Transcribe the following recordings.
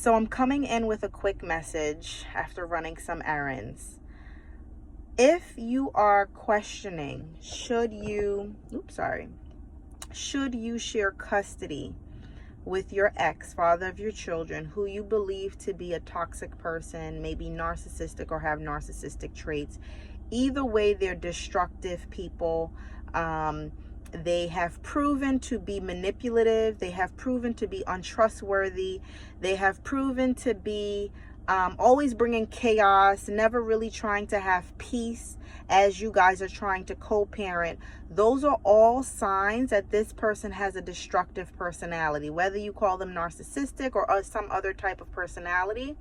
So I'm coming in with a quick message after running some errands. If you are questioning, should you share custody with your ex, father of your children, who you believe to be a toxic person, maybe narcissistic or have narcissistic traits? Either way, they're destructive people. They have proven to be manipulative. They have proven to be untrustworthy. They have proven to be always bringing chaos, never really trying to have peace as you guys are trying to co-parent. Those are all signs that this person has a destructive personality. Whether you call them narcissistic or some other type of personality,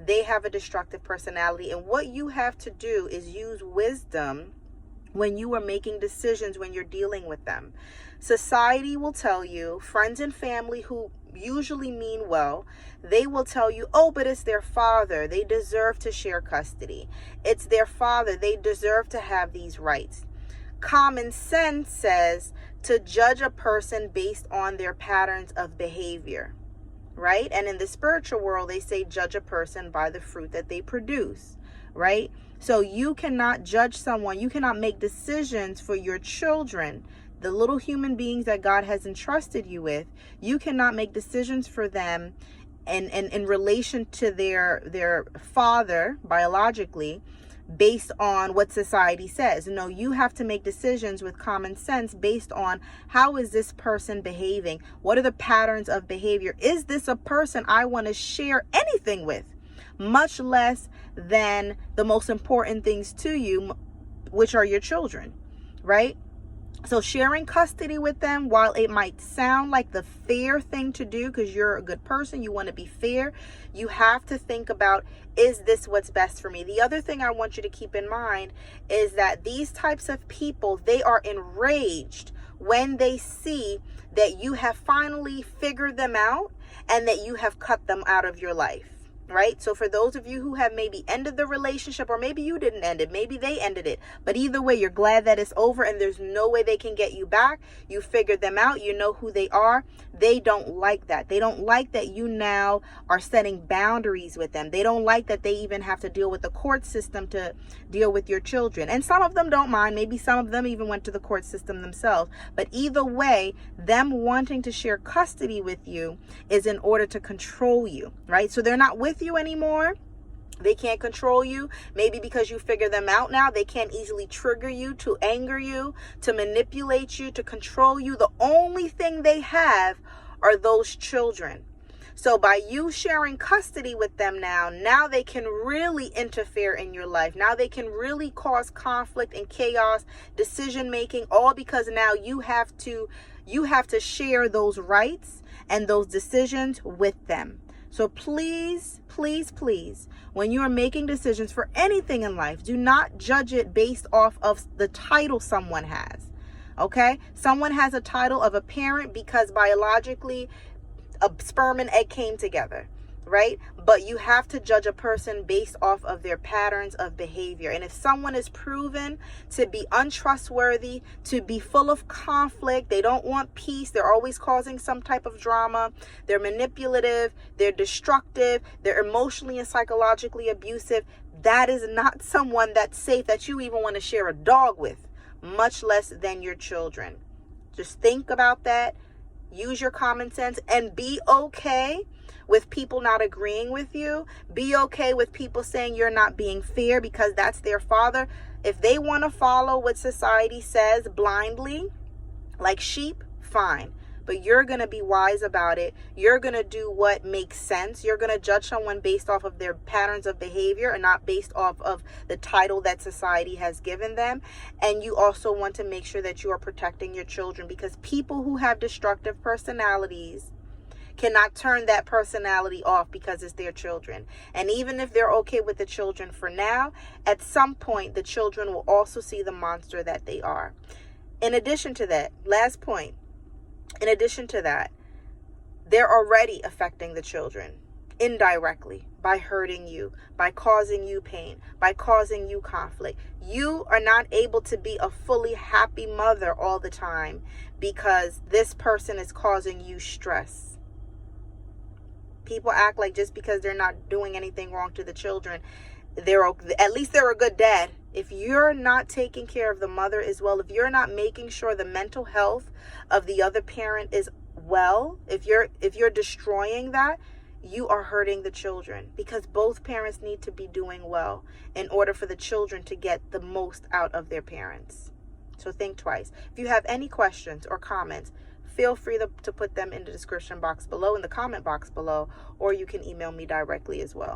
they have a destructive personality. And what you have to do is use wisdom when you are making decisions, when you're dealing with them. Society will tell you, friends and family who usually mean well, they will tell you, oh, but it's their father, they deserve to share custody. It's their father, they deserve to have these rights. Common sense says to judge a person based on their patterns of behavior, right? And in the spiritual world, they say judge a person by the fruit that they produce, right? So you cannot judge someone. You cannot make decisions for your children, the little human beings that God has entrusted you with. You cannot make decisions for them in relation to their father biologically based on what society says. No, you have to make decisions with common sense based on how is this person behaving? What are the patterns of behavior? Is this a person I want to share anything with? Much less than the most important things to you, which are your children, right? So sharing custody with them, while it might sound like the fair thing to do because you're a good person, you want to be fair, you have to think about, is this what's best for me? The other thing I want you to keep in mind is that these types of people, they are enraged when they see that you have finally figured them out and that you have cut them out of your life. Right? So for those of you who have maybe ended the relationship, or maybe you didn't end it, maybe they ended it, but either way, you're glad that it's over and there's no way they can get you back. You figured them out. You know who they are. They don't like that. They don't like that you now are setting boundaries with them. They don't like that they even have to deal with the court system to deal with your children. And some of them don't mind. Maybe some of them even went to the court system themselves. But either way, them wanting to share custody with you is in order to control you, right? So they're not with you anymore. They can't control you. Maybe because you figure them out now, they can't easily trigger you, to anger you, to manipulate you, to control you. The only thing they have are those children. So by you sharing custody with them now they can really interfere in your life. Now they can really cause conflict and chaos, decision making, all because now you have to share those rights and those decisions with them. So please, please, please, when you are making decisions for anything in life, do not judge it based off of the title someone has. Okay? Someone has a title of a parent because biologically a sperm and egg came together, right? But you have to judge a person based off of their patterns of behavior. And if someone is proven to be untrustworthy, to be full of conflict, they don't want peace, they're always causing some type of drama, they're manipulative, they're destructive, they're emotionally and psychologically abusive, that is not someone that's safe that you even want to share a dog with, much less than your children. Just think about that. Use your common sense and be okay with people not agreeing with you. Be okay with people saying you're not being fair because that's their father. If they want to follow what society says blindly, like sheep, fine. But you're going to be wise about it. You're going to do what makes sense. You're going to judge someone based off of their patterns of behavior and not based off of the title that society has given them. And you also want to make sure that you are protecting your children, because people who have destructive personalities cannot turn that personality off because it's their children. And even if they're okay with the children for now, at some point, the children will also see the monster that they are. In addition to that, last point, in addition to that, they're already affecting the children indirectly by hurting you, by causing you pain, by causing you conflict. You are not able to be a fully happy mother all the time because this person is causing you stress. People act like just because they're not doing anything wrong to the children, at least they're a good dad. If you're not taking care of the mother as well, if you're not making sure the mental health of the other parent is well, if you're destroying that, you are hurting the children, because both parents need to be doing well in order for the children to get the most out of their parents. So think twice. If you have any questions or comments, feel free to put them in the description box below, in the comment box below, or you can email me directly as well.